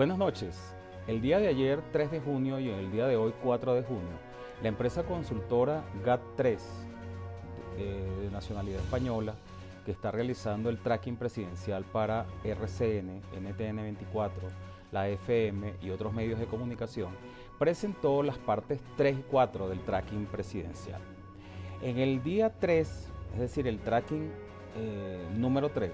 Buenas noches. El día de ayer, 3 de junio, y el día de hoy, 4 de junio, la empresa consultora GAT3, de nacionalidad española, que está realizando el tracking presidencial para RCN, NTN24, la FM y otros medios de comunicación, presentó las partes 3 y 4 del tracking presidencial. En el día 3, es decir, el tracking número 3,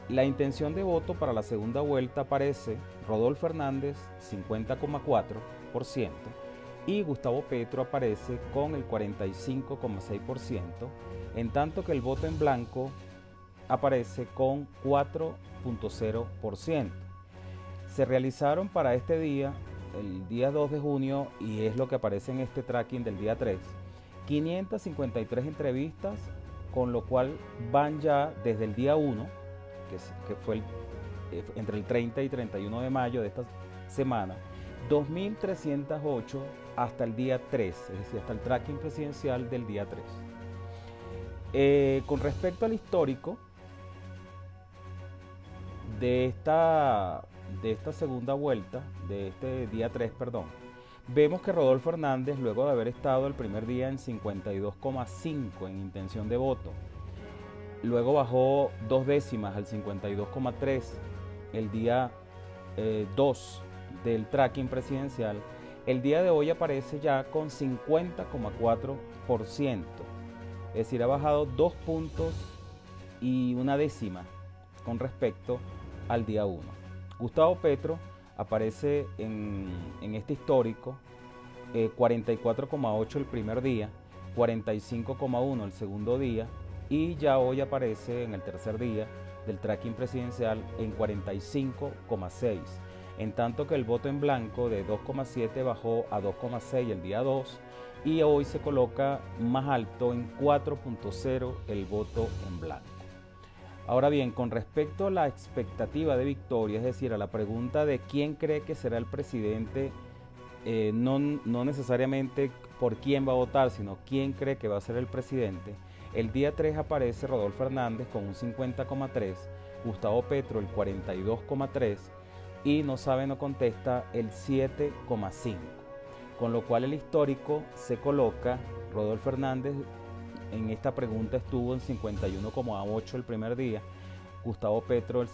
la intención de voto para la segunda vuelta aparece Rodolfo Hernández 50,4% y Gustavo Petro aparece con el 45,6%, en tanto que el voto en blanco aparece con 4,0%. Se realizaron para este día, el día 2 de junio, y es lo que aparece en este tracking del día 3, 553 entrevistas, con lo cual van ya desde el día 1, que fue entre el 30 y 31 de mayo de esta semana, 2.308 hasta el día 3, es decir, hasta el tracking presidencial del día 3. Con respecto al histórico de esta segunda vuelta, de este día 3, perdón, vemos que Rodolfo Hernández, luego de haber estado el primer día en 52,5 en intención de voto, luego bajó 2 décimas al 52,3 el día 2 del tracking presidencial. El día de hoy aparece ya con 50,4%, es decir, ha bajado 2 puntos y una décima con respecto al día 1. Gustavo Petro aparece en este histórico 44,8 el primer día, 45,1 el segundo día, y ya hoy aparece en el tercer día del tracking presidencial en 45,6, en tanto que el voto en blanco de 2,7 bajó a 2,6 el día 2 y hoy se coloca más alto en 4,0 el voto en blanco. Ahora bien, con respecto a la expectativa de victoria, es decir, a la pregunta de quién cree que será el presidente, no necesariamente por quién va a votar, sino quién cree que va a ser el presidente, el día 3 aparece Rodolfo Hernández con un 50,3, Gustavo Petro el 42,3 y No Sabe No Contesta el 7,5. Con lo cual el histórico se coloca, Rodolfo Hernández en esta pregunta estuvo en 51,8 el primer día, Gustavo Petro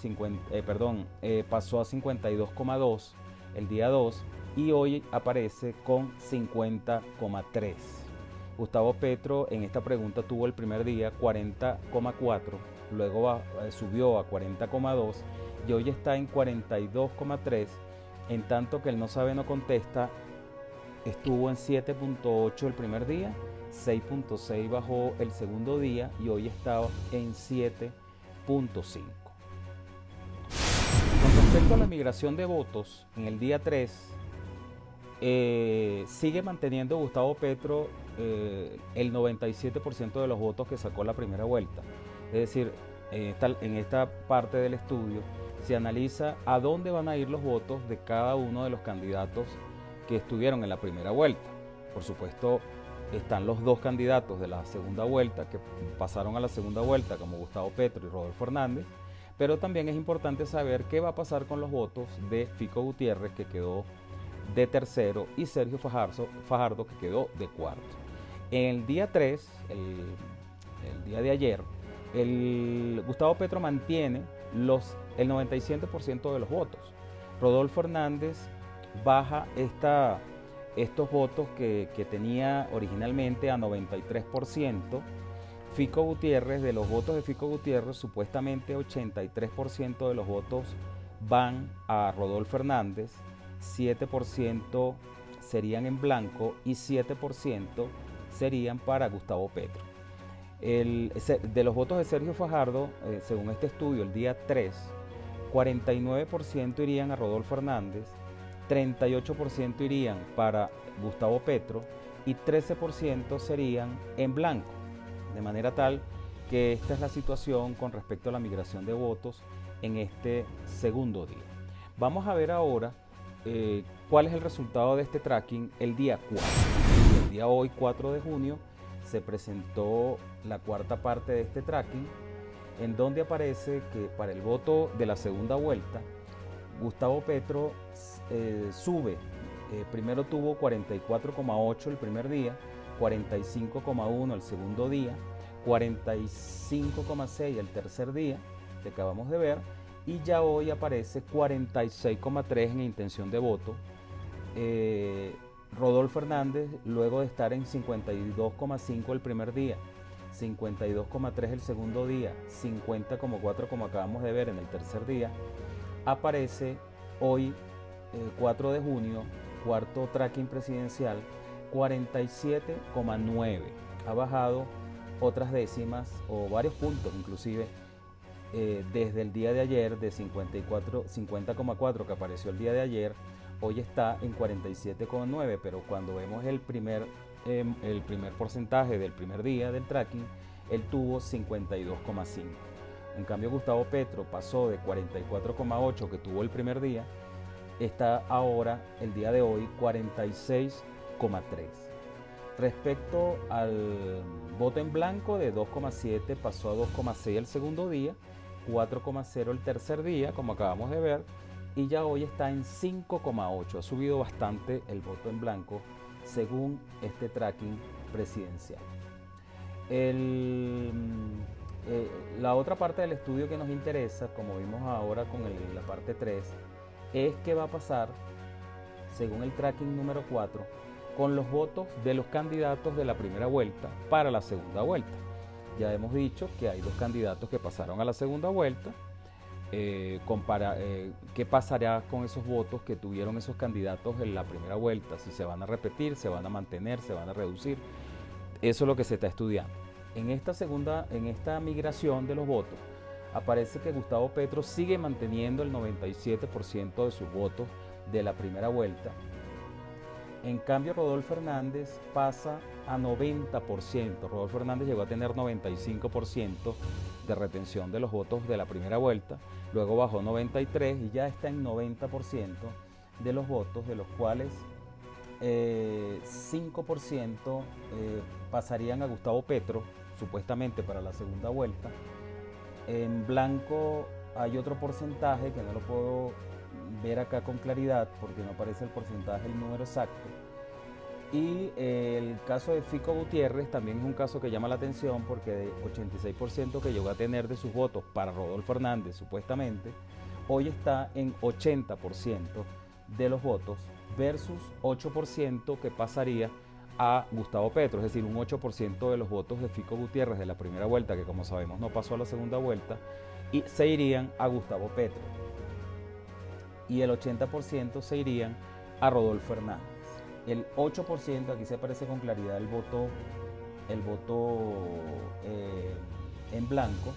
pasó a 52,2 el día 2 y hoy aparece con 50,3. Gustavo Petro en esta pregunta tuvo el primer día 40,4, luego subió a 40,2 y hoy está en 42,3, en tanto que el No Sabe No Contesta estuvo en 7,8 el primer día, 6,6 bajó el segundo día y hoy está en 7,5. Con respecto a la migración de votos, en el día 3 sigue manteniendo Gustavo Petro el 97% de los votos que sacó la primera vuelta. Es decir, en esta parte del estudio se analiza a dónde van a ir los votos de cada uno de los candidatos que estuvieron en la primera vuelta. Por supuesto, están los dos candidatos de la segunda vuelta que pasaron a la segunda vuelta, como Gustavo Petro y Rodolfo Hernández, pero también es importante saber qué va a pasar con los votos de Fico Gutiérrez, que quedó de tercero, y Sergio Fajardo, que quedó de cuarto. En el día 3, el día de ayer, Gustavo Petro mantiene el 97% de los votos. Rodolfo Hernández baja estos votos que tenía originalmente a 93%. Fico Gutiérrez, de los votos de Fico Gutiérrez, supuestamente 83% de los votos van a Rodolfo Hernández, 7% serían en blanco y 7% serían para Gustavo Petro. De los votos de Sergio Fajardo, según este estudio, el día 3, 49% irían a Rodolfo Hernández, 38% irían para Gustavo Petro y 13% serían en blanco. De manera tal que esta es la situación con respecto a la migración de votos en este segundo día. Vamos a ver ahora cuál es el resultado de este tracking el día 4. El día hoy, 4 de junio, se presentó la cuarta parte de este tracking, en donde aparece que para el voto de la segunda vuelta Gustavo Petro sube. Primero tuvo 44,8 el primer día, 45,1 el segundo día, 45,6 el tercer día, que acabamos de ver, y ya hoy aparece 46,3 en intención de voto. Rodolfo Hernández, luego de estar en 52,5 el primer día, 52,3 el segundo día, 50,4 como acabamos de ver en el tercer día, aparece hoy 4 de junio, cuarto tracking presidencial, 47,9. Ha bajado otras décimas o varios puntos inclusive desde el día de ayer, de 50,4 que apareció el día de ayer, hoy está en 47,9, pero cuando vemos el primer porcentaje del primer día del tracking, él tuvo 52,5. En cambio, Gustavo Petro pasó de 44,8 que tuvo el primer día, está ahora, el día de hoy, 46,3. Respecto al voto en blanco, de 2,7 pasó a 2,6 el segundo día, 4,0 el tercer día, como acabamos de ver, y ya hoy está en 5,8. Ha subido bastante el voto en blanco según este tracking presidencial. La otra parte del estudio que nos interesa, como vimos ahora con la parte 3, es qué va a pasar, según el tracking número 4, con los votos de los candidatos de la primera vuelta para la segunda vuelta. Ya hemos dicho que hay dos candidatos que pasaron a la segunda vuelta. ¿Qué pasará con esos votos que tuvieron esos candidatos en la primera vuelta? Si se van a repetir, se van a mantener, se van a reducir. Eso es lo que se está estudiando. En esta migración de los votos, aparece que Gustavo Petro sigue manteniendo el 97% de sus votos de la primera vuelta. En cambio, Rodolfo Hernández pasa a 90%. Rodolfo Hernández llegó a tener 95% de retención de los votos de la primera vuelta, luego bajó 93% y ya está en 90% de los votos, de los cuales 5% pasarían a Gustavo Petro, supuestamente para la segunda vuelta. En blanco hay otro porcentaje que no lo puedo ver acá con claridad porque no aparece el porcentaje, el número exacto. Y el caso de Fico Gutiérrez también es un caso que llama la atención porque de 86% que llegó a tener de sus votos para Rodolfo Hernández supuestamente, hoy está en 80% de los votos versus 8% que pasaría a Gustavo Petro, es decir, un 8% de los votos de Fico Gutiérrez de la primera vuelta, que como sabemos no pasó a la segunda vuelta, y se irían a Gustavo Petro. Y el 80% se irían a Rodolfo Hernández. El 8%, aquí se aparece con claridad el voto en blanco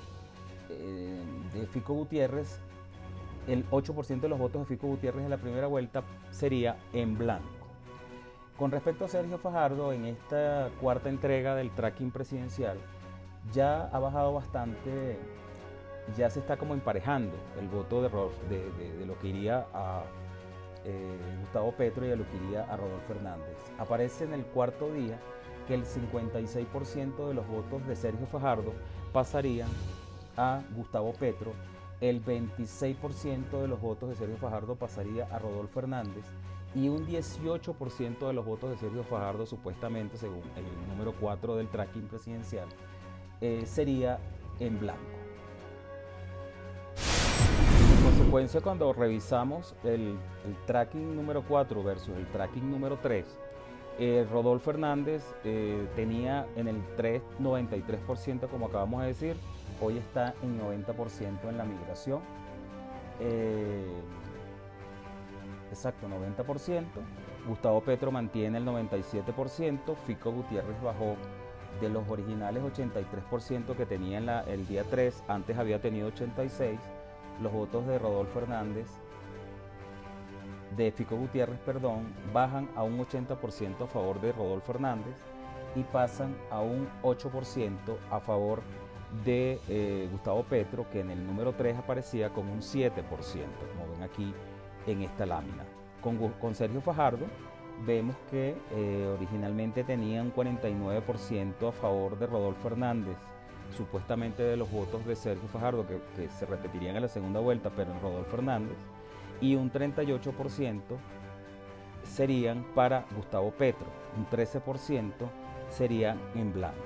de Fico Gutiérrez. El 8% de los votos de Fico Gutiérrez en la primera vuelta sería en blanco. Con respecto a Sergio Fajardo, en esta cuarta entrega del tracking presidencial, ya ha bajado bastante, ya se está como emparejando el voto de lo que iría a Gustavo Petro y a lo que iría a Rodolfo Hernández. Aparece en el cuarto día que el 56% de los votos de Sergio Fajardo pasarían a Gustavo Petro, el 26% de los votos de Sergio Fajardo pasaría a Rodolfo Hernández y un 18% de los votos de Sergio Fajardo, supuestamente según el número 4 del tracking presidencial, sería en blanco. En consecuencia, cuando revisamos el tracking número 4 versus el tracking número 3, Rodolfo Hernández tenía en el 93%, como acabamos de decir, hoy está en 90% en la migración. Exacto, 90%. Gustavo Petro mantiene el 97%. Fico Gutiérrez bajó de los originales 83% que tenía el día 3, antes había tenido 86%. Los votos de Rodolfo Hernández, de Fico Gutiérrez, perdón, bajan a un 80% a favor de Rodolfo Hernández y pasan a un 8% a favor de Gustavo Petro, que en el número 3 aparecía con un 7%, como ven aquí en esta lámina. Con Sergio Fajardo vemos que originalmente tenía un 49% a favor de Rodolfo Hernández, supuestamente de los votos de Sergio Fajardo que se repetirían en la segunda vuelta, pero en Rodolfo Hernández, y un 38% serían para Gustavo Petro, un 13% serían en blanco.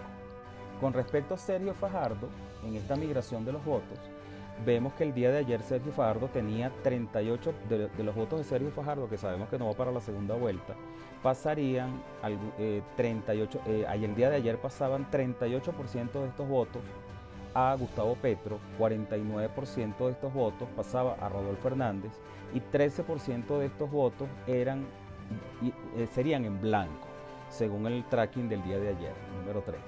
Con respecto a Sergio Fajardo, en esta migración de los votos, vemos que el día de ayer Sergio Fajardo tenía 38 de los votos de Sergio Fajardo, que sabemos que no va para la segunda vuelta, pasarían 38, el día de ayer pasaban 38% de estos votos a Gustavo Petro, 49% de estos votos pasaba a Rodolfo Hernández y 13% de estos votos serían en blanco, según el tracking del día de ayer, número 3.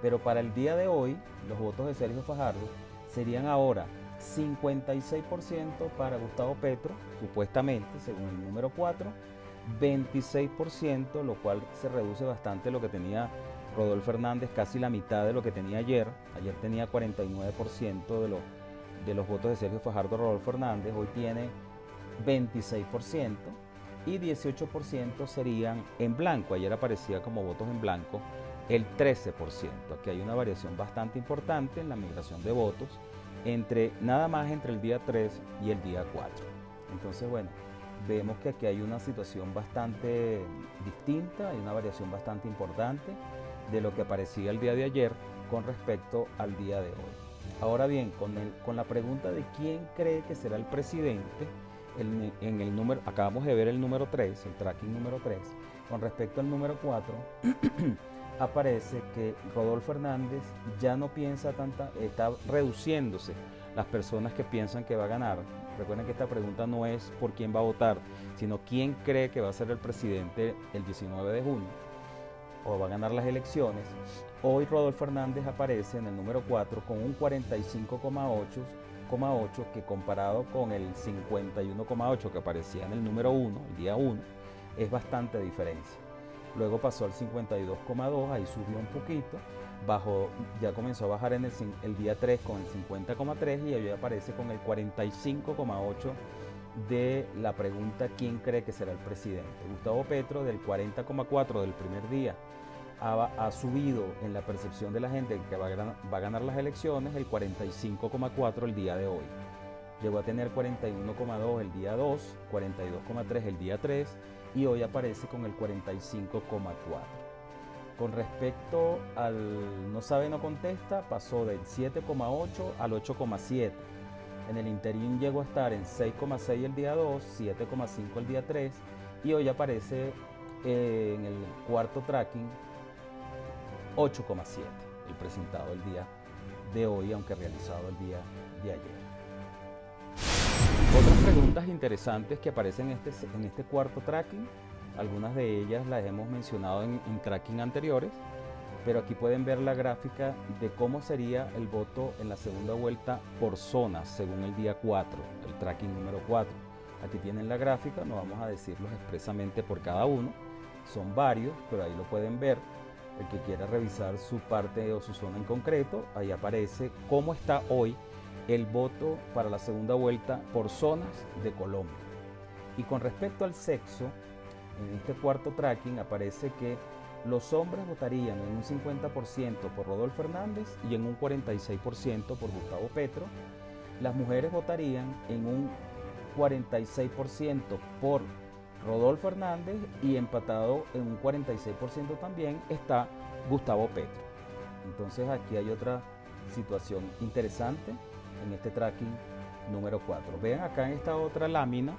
Pero para el día de hoy, los votos de Sergio Fajardo serían ahora 56% para Gustavo Petro, supuestamente, según el número 4, 26%, lo cual se reduce bastante lo que tenía Rodolfo Hernández, casi la mitad de lo que tenía ayer. Ayer tenía 49% de los votos de Sergio Fajardo Rodolfo Hernández, hoy tiene 26% y 18% serían en blanco. Ayer aparecía como votos en blanco el 13%. Aquí hay una variación bastante importante en la migración de votos nada más entre el día 3 y el día 4. Entonces, bueno, vemos que aquí hay una situación bastante distinta, hay una variación bastante importante de lo que aparecía el día de ayer con respecto al día de hoy. Ahora bien, con la pregunta de quién cree que será el presidente, en el número, acabamos de ver el número 3, el tracking número 3, con respecto al número 4, aparece que Rodolfo Hernández ya no piensa está reduciéndose las personas que piensan que va a ganar. Recuerden que esta pregunta no es por quién va a votar, sino quién cree que va a ser el presidente el 19 de junio o va a ganar las elecciones. Hoy Rodolfo Hernández aparece en el número 4 con un 45,8, que comparado con el 51,8 que aparecía en el número 1, el día 1, es bastante diferencia. Luego pasó al 52,2, ahí subió un poquito, ya comenzó a bajar en el día 3 con el 50,3 y hoy aparece con el 45,8 de la pregunta ¿quién cree que será el presidente? Gustavo Petro, del 40,4 del primer día, ha subido en la percepción de la gente que va a ganar las elecciones el 45,4 el día de hoy. Llegó a tener 41,2 el día 2, 42,3 el día 3 y hoy aparece con el 45,4. Con respecto al no sabe, no contesta, pasó del 7,8 al 8,7. En el interín llegó a estar en 6,6 el día 2, 7,5 el día 3 y hoy aparece en el cuarto tracking 8,7, el presentado el día de hoy, aunque realizado el día de ayer. Otras preguntas interesantes que aparecen en este cuarto tracking, algunas de ellas las hemos mencionado en tracking anteriores, pero aquí pueden ver la gráfica de cómo sería el voto en la segunda vuelta por zonas según el día 4, el tracking número 4. Aquí tienen la gráfica, no vamos a decirlos expresamente por cada uno, son varios, pero ahí lo pueden ver. El que quiera revisar su parte o su zona en concreto, ahí aparece cómo está hoy el voto para la segunda vuelta por zonas de Colombia. Y con respecto al sexo, en este cuarto tracking aparece que los hombres votarían en un 50% por Rodolfo Hernández y en un 46% por Gustavo Petro. Las mujeres votarían en un 46% por Rodolfo Hernández y empatado en un 46% también está Gustavo Petro. Entonces aquí hay otra situación interesante en este tracking número 4. Vean acá en esta otra lámina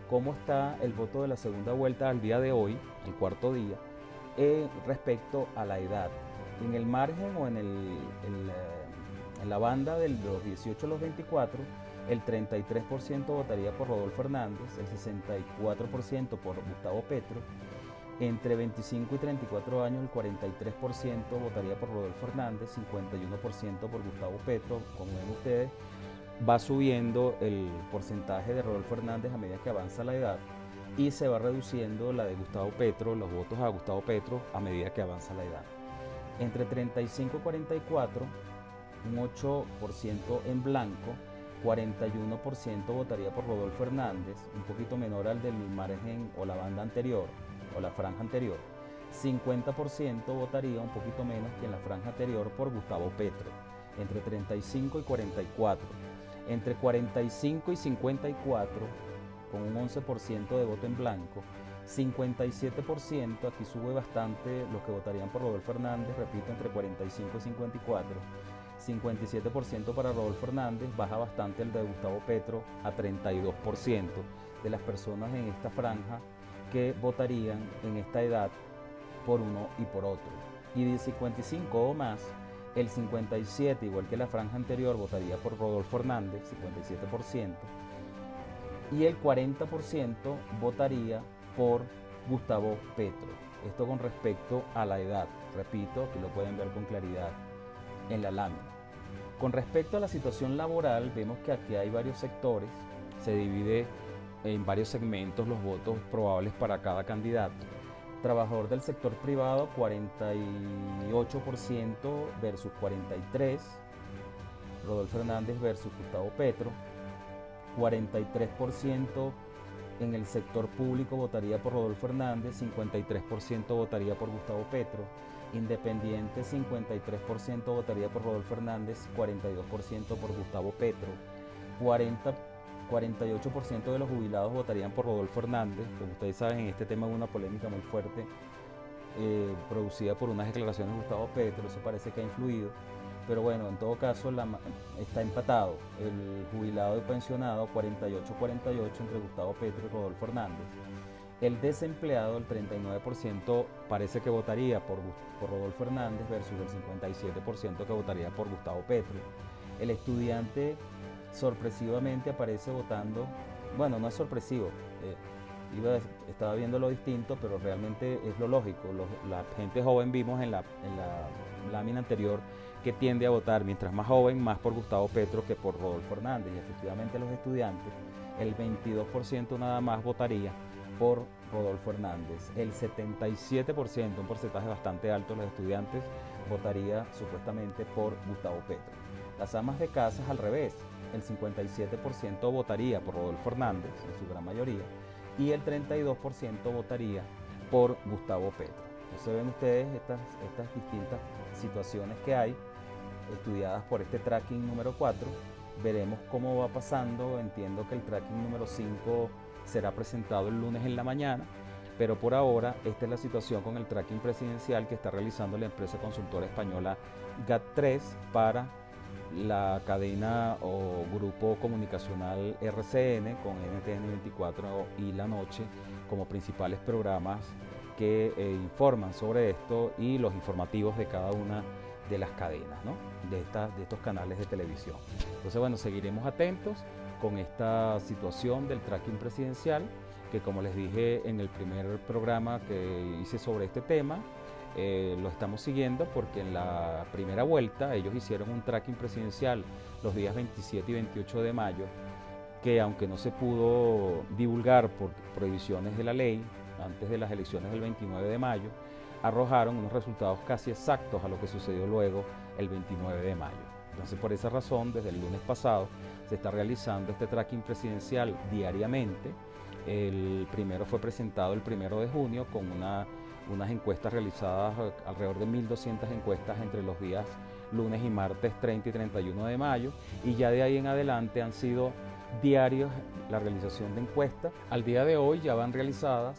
cómo está el voto de la segunda vuelta al día de hoy, el cuarto día, respecto a la edad. En el margen o en la banda de los 18 a los 24, el 33% votaría por Rodolfo Hernández, el 64% por Gustavo Petro. Entre 25 y 34 años, el 43% votaría por Rodolfo Hernández, 51% por Gustavo Petro. Como ven ustedes, va subiendo el porcentaje de Rodolfo Hernández a medida que avanza la edad y se va reduciendo la de Gustavo Petro, los votos a Gustavo Petro a medida que avanza la edad. Entre 35 y 44, un 8% en blanco, 41% votaría por Rodolfo Hernández, un poquito menor al del margen o la banda anterior o la franja anterior. 50% votaría un poquito menos que en la franja anterior por Gustavo Petro, entre 35 y 44. Entre 45 y 54, con un 11% de voto en blanco, 57%, aquí sube bastante los que votarían por Rodolfo Hernández, repito, entre 45 y 54, 57% para Rodolfo Hernández, baja bastante el de Gustavo Petro a 32% de las personas en esta franja que votarían en esta edad por uno y por otro. Y de 55 o más, el 57, igual que la franja anterior, votaría por Rodolfo Hernández, 57%, y el 40% votaría por Gustavo Petro. Esto con respecto a la edad, repito, aquí lo pueden ver con claridad en la lámina. Con respecto a la situación laboral, vemos que aquí hay varios sectores, se divide en varios segmentos los votos probables para cada candidato. Trabajador del sector privado, 48% versus 43%, Rodolfo Hernández versus Gustavo Petro. 43% en el sector público votaría por Rodolfo Hernández, 53% votaría por Gustavo Petro. Independiente, 53% votaría por Rodolfo Hernández, 42% por Gustavo Petro. 48% de los jubilados votarían por Rodolfo Hernández. Como ustedes saben, en este tema hubo una polémica muy fuerte producida por unas declaraciones de Gustavo Petro, eso parece que ha influido. Pero bueno, en todo caso está empatado el jubilado y pensionado 48-48 entre Gustavo Petro y Rodolfo Hernández. El desempleado, el 39%, parece que votaría por Rodolfo Hernández versus el 57% que votaría por Gustavo Petro. El estudiante sorpresivamente aparece votando, bueno, no es sorpresivo, estaba viendo lo distinto, pero realmente es lo lógico. La gente joven vimos en la lámina anterior que tiende a votar, mientras más joven, más por Gustavo Petro que por Rodolfo Hernández. Y efectivamente los estudiantes, el 22% nada más votaría por Rodolfo Hernández. El 77%, un porcentaje bastante alto de los estudiantes, votaría supuestamente por Gustavo Petro. Las amas de casa al revés, el 57% votaría por Rodolfo Hernández, en su gran mayoría, y el 32% votaría por Gustavo Petro. Entonces ven ustedes estas distintas situaciones que hay, estudiadas por este tracking número 4. Veremos cómo va pasando. Entiendo que el tracking número 5 será presentado el lunes en la mañana, pero por ahora esta es la situación con el tracking presidencial que está realizando la empresa consultora española GAT3 para la cadena o grupo comunicacional RCN con NTN 24 y La Noche como principales programas que informan sobre esto, y los informativos de cada una de las cadenas, ¿no? de estos canales de televisión. Entonces, bueno, seguiremos atentos con esta situación del tracking presidencial, que como les dije en el primer programa que hice sobre este tema, lo estamos siguiendo porque en la primera vuelta ellos hicieron un tracking presidencial los días 27 y 28 de mayo, que aunque no se pudo divulgar por prohibiciones de la ley antes de las elecciones del 29 de mayo, arrojaron unos resultados casi exactos a lo que sucedió luego el 29 de mayo. Entonces, por esa razón, desde el lunes pasado se está realizando este tracking presidencial diariamente. El primero fue presentado el 1 de junio con unas encuestas realizadas, alrededor de 1.200 encuestas entre los días lunes y martes 30 y 31 de mayo, y ya de ahí en adelante han sido diarios la realización de encuestas. Al día de hoy ya van realizadas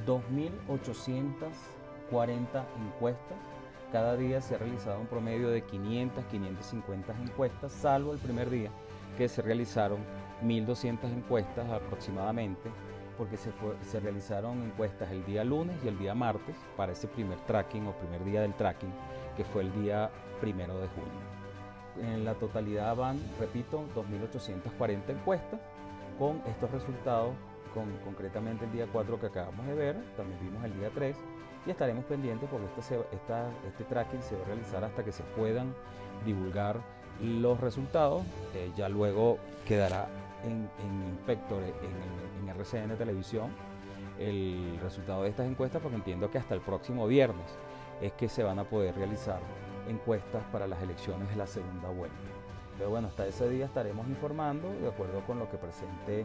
2.840 encuestas. Cada día se ha realizado un promedio de 500, 550 encuestas, salvo el primer día que se realizaron 1.200 encuestas aproximadamente, porque se realizaron encuestas el día lunes y el día martes para ese primer tracking o primer día del tracking, que fue el día 1 de junio. En la totalidad van, repito, 2.840 encuestas con estos resultados, concretamente el día 4 que acabamos de ver, también vimos el día 3, y estaremos pendientes porque este tracking se va a realizar hasta que se puedan divulgar los resultados. Ya luego quedará en Inspector, en RCN Televisión, el resultado de estas encuestas, porque entiendo que hasta el próximo viernes es que se van a poder realizar encuestas para las elecciones de la segunda vuelta. Pero bueno, hasta ese día estaremos informando de acuerdo con lo que presente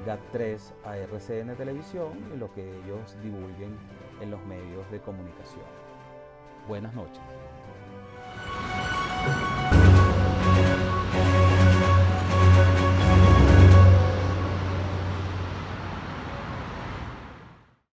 GAT3 a RCN Televisión y lo que ellos divulguen en los medios de comunicación. Buenas noches.